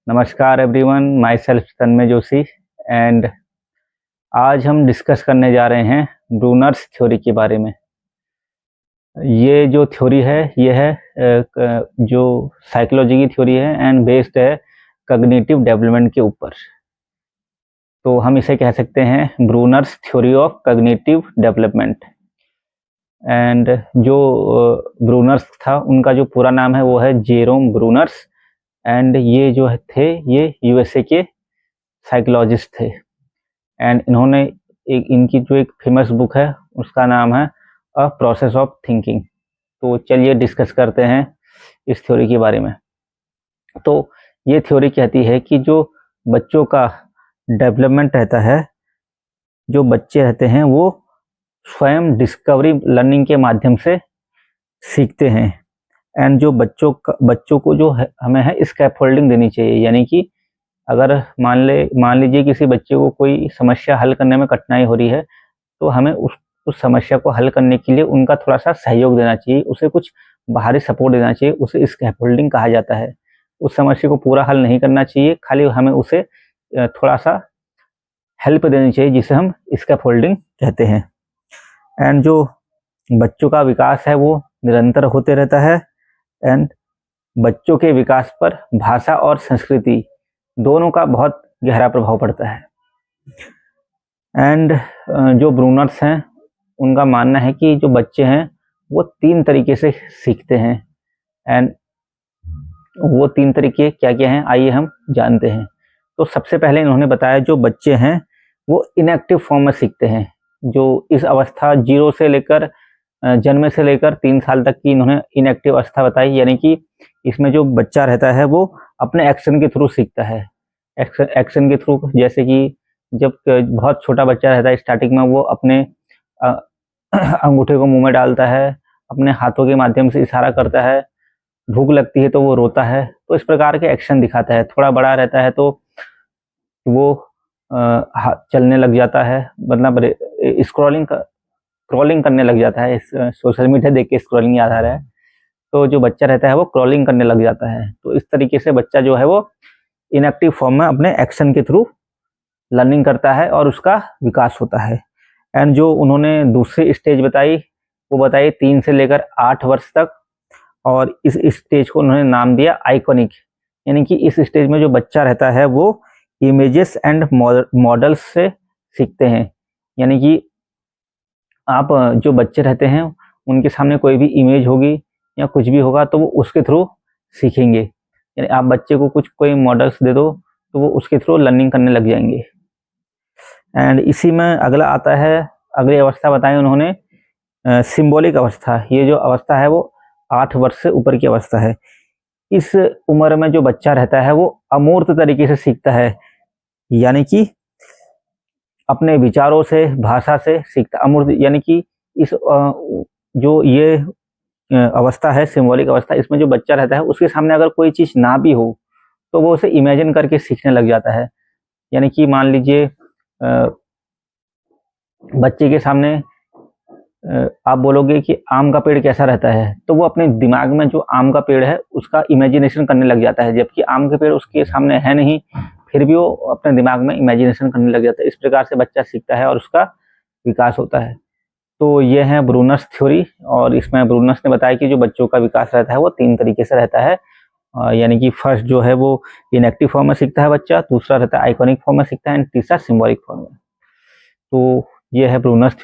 नमस्कार everyone, my self Tanmay Joshi and आज हम डिस्कस करने जा रहे हैं ब्रूनर्स थ्योरी के बारे में। ये जो थ्योरी है ये है जो साइकोलॉजी की थ्योरी है एंड बेस्ड है कॉग्निटिव डेवलपमेंट के ऊपर। तो हम इसे कह सकते हैं Brunner's theory of cognitive development. And जो ब्रूनर्स था उनका जो पूरा नाम है वो है जेरोम ब्रूनर्स एंड ये जो थे ये यूएसए के साइकोलॉजिस्ट थे। एंड इन्होंने इनकी जो एक फेमस बुक है उसका नाम है अ प्रोसेस ऑफ थिंकिंग। तो चलिए डिस्कस करते हैं इस थ्योरी के बारे में। तो ये थ्योरी कहती है कि जो बच्चों का डेवलपमेंट रहता है, जो बच्चे रहते हैं वो स्वयं डिस्कवरी लर्निंग के माध्यम से सीखते हैं। एंड जो बच्चों को जो है हमें है स्कैफोल्डिंग देनी चाहिए, यानी कि अगर मान लीजिए किसी बच्चे को कोई समस्या हल करने में कठिनाई हो रही है तो हमें उस समस्या को हल करने के लिए उनका थोड़ा सा सहयोग देना चाहिए, उसे कुछ बाहरी सपोर्ट देना चाहिए। उसे स्कैफोल्डिंग कहा जाता है। उस समस्या को पूरा हल नहीं करना चाहिए, खाली हमें उसे थोड़ा सा हेल्प देनी चाहिए, जिसे हम स्कैफोल्डिंग कहते हैं। एंड जो बच्चों का विकास है वो निरंतर होते रहता है एंड बच्चों के विकास पर भाषा और संस्कृति दोनों का बहुत गहरा प्रभाव पड़ता है। एंड जो ब्रूनर्स हैं उनका मानना है कि जो बच्चे हैं वो 3 तरीके से सीखते हैं। एंड वो 3 तरीके क्या क्या हैं आइए हम जानते हैं। तो सबसे पहले इन्होंने बताया जो बच्चे हैं वो इनएक्टिव फॉर्म में सीखते हैं। जो इस अवस्था 0 से लेकर जन्म से लेकर 3 साल तक की इन्होंने इनएक्टिव अवस्था बताई, यानी कि इसमें जो बच्चा रहता है वो अपने एक्शन के थ्रू सीखता है। एक्शन के थ्रू, जैसे कि जब बहुत छोटा बच्चा रहता है स्टार्टिंग में वो अपने अंगूठे को मुंह में डालता है, अपने हाथों के माध्यम से इशारा करता है, भूख लगती है तो वो रोता है, तो इस प्रकार के एक्शन दिखाता है। थोड़ा बड़ा रहता है तो वो चलने लग जाता है, मतलब क्रॉलिंग करने लग जाता है। सोशल मीडिया देख के स्क्रॉलिंग याद आ रहा है। तो जो बच्चा रहता है वो क्रॉलिंग करने लग जाता है। तो इस तरीके से बच्चा जो है वो इनएक्टिव फॉर्म में अपने एक्शन के थ्रू लर्निंग करता है और उसका विकास होता है। एंड जो उन्होंने दूसरी स्टेज बताई वो बताई 3 से लेकर 8 वर्ष तक, और इस स्टेज को उन्होंने नाम दिया आइकॉनिक। यानी कि इस स्टेज में जो बच्चा रहता है वो इमेजेस एंड मॉडल्स से सीखते हैं। यानी कि आप जो बच्चे रहते हैं उनके सामने कोई भी इमेज होगी या कुछ भी होगा तो वो उसके थ्रू सीखेंगे। यानी आप बच्चे को कोई मॉडल्स दे दो तो वो उसके थ्रू लर्निंग करने लग जाएंगे। एंड इसी में अगला आता है, अगली अवस्था बताई उन्होंने सिंबॉलिक अवस्था। ये जो अवस्था है वो 8 वर्ष से ऊपर की अवस्था है। इस उम्र में जो बच्चा रहता है वो अमूर्त तरीके से सीखता है, यानी कि अपने विचारों से, भाषा से सीखता। अमूर्त यानी कि इस जो ये अवस्था है सिंबॉलिक अवस्था, इसमें जो बच्चा रहता है उसके सामने अगर कोई चीज़ ना भी हो तो वो उसे इमेजिन करके सीखने लग जाता है। यानी कि मान लीजिए बच्चे के सामने आप बोलोगे कि आम का पेड़ कैसा रहता है, तो वो अपने दिमाग में जो आम का पेड़ है उसका इमेजिनेशन करने लग जाता है, जबकि आम के पेड़ उसके सामने है नहीं, फिर भी वो अपने दिमाग में इमेजिनेशन करने लग जाता है। इस प्रकार से बच्चा सीखता है और उसका विकास होता है। तो ये है ब्रूनर्स थ्योरी, और इसमें ब्रूनर्स ने बताया कि जो बच्चों का विकास रहता है वो 3 तरीके से रहता है। यानी कि फर्स्ट जो है वो इनएक्टिव फॉर्म में सीखता है बच्चा, दूसरा रहता है आइकॉनिक फॉर्म में सीखता है एंड तीसरा सिंबॉलिक फॉर्म में। तो ये है ब्रूनर्स